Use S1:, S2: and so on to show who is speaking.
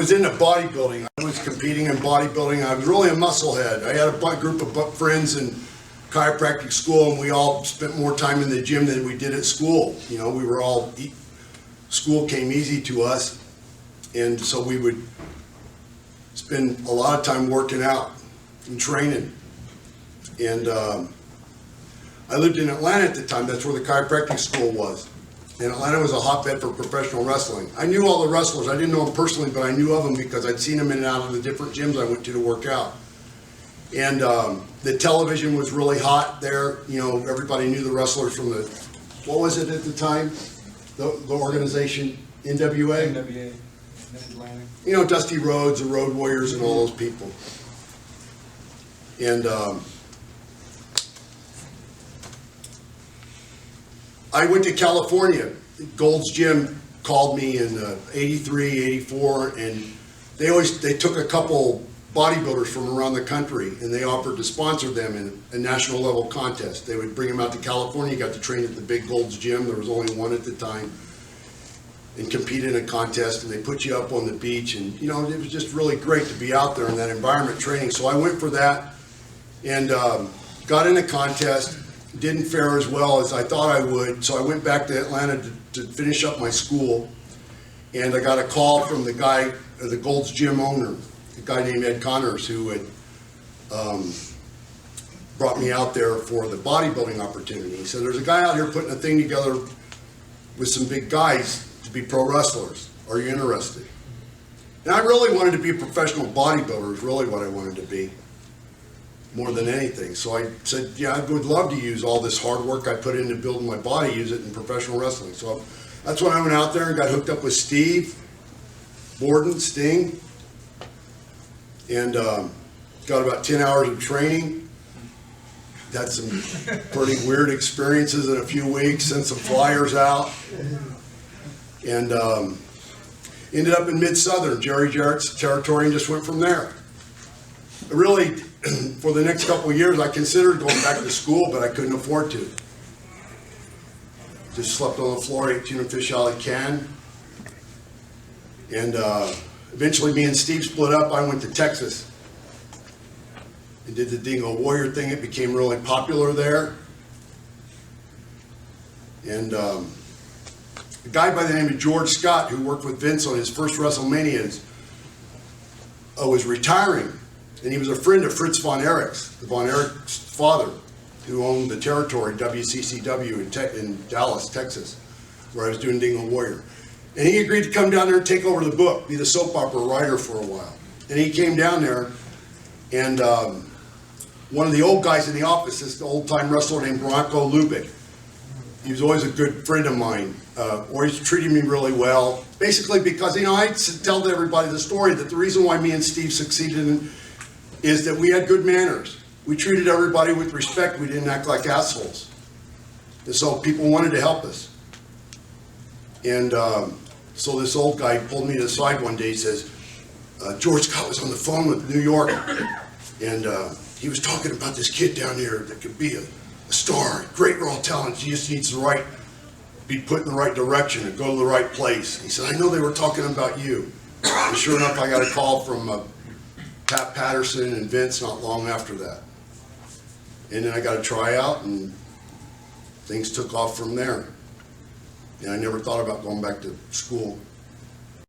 S1: was into bodybuilding. I was competing in bodybuilding. I was really a musclehead. I had a group of friends in chiropractic school, and we all spent more time in the gym than we did at school. You know, we were all, school came easy to us, and so we would spend a lot of time working out and training. And I lived in Atlanta at the time. That's where the chiropractic school was. And Atlanta was a hotbed for professional wrestling. I knew all the wrestlers. I didn't know them personally, but I knew of them because I'd seen them in and out of the different gyms I went to work out. And the television was really hot there. You know, everybody knew the wrestlers from the, what was it at the time? The organization, NWA?
S2: NWA, Mid-Atlantic.
S1: You know, Dusty Rhodes, the Road Warriors, and all those people. And I went to California. Gold's Gym called me in 83, 84, and they took a couple bodybuilders from around the country, and they offered to sponsor them in a national level contest. They would bring them out to California, got to train at the big Gold's Gym. There was only one at the time, and compete in a contest, and they put you up on the beach, and you know, it was just really great to be out there in that environment training. So I went for that, and got in a contest. Didn't fare as well as I thought I would, so I went back to Atlanta to finish up my school, and I got a call from the guy, the Gold's Gym owner, a guy named Ed Connors, who had brought me out there for the bodybuilding opportunity. He said, there's a guy out here putting a thing together with some big guys to be pro wrestlers. Are you interested? And I really wanted to be a professional bodybuilder, is really what I wanted to be, more than anything. So I said, yeah, I would love to use all this hard work I put into building my body, use it in professional wrestling. So that's when I went out there and got hooked up with Steve Borden, Sting, and got about 10 hours of training. Had some pretty weird experiences in a few weeks, sent some flyers out, and ended up in Mid-Southern, Jerry Jarrett's territory, and just went from there. Really, for the next couple of years, I considered going back to school, but I couldn't afford to. Just slept on the floor, ate tuna fish a la can. And eventually me and Steve split up. I went to Texas and did the Dingo Warrior thing. It became really popular there. And a guy by the name of George Scott, who worked with Vince on his first WrestleManias, was retiring. And he was a friend of Fritz von Erich's, the von Erich's father, who owned the territory, WCCW in Dallas, Texas, where I was doing Dingo Warrior. And he agreed to come down there and take over the book, be the soap opera writer for a while. And he came down there, and one of the old guys in the office, this old-time wrestler named Bronco Lubick, he was always a good friend of mine, always treated me really well, basically because, you know, I tell to everybody the story that the reason why me and Steve succeeded is that we had good manners. We treated everybody with respect. We didn't act like assholes. And so people wanted to help us. And so this old guy pulled me to the side one day. He says, George Scott was on the phone with New York, and he was talking about this kid down here that could be a star, great raw talent. He just needs to be put in the right direction and go to the right place. He said, I know they were talking about you. And sure enough, I got a call from Pat Patterson and Vince not long after that. And then I got a tryout, and things took off from there. And I never thought about going back to school.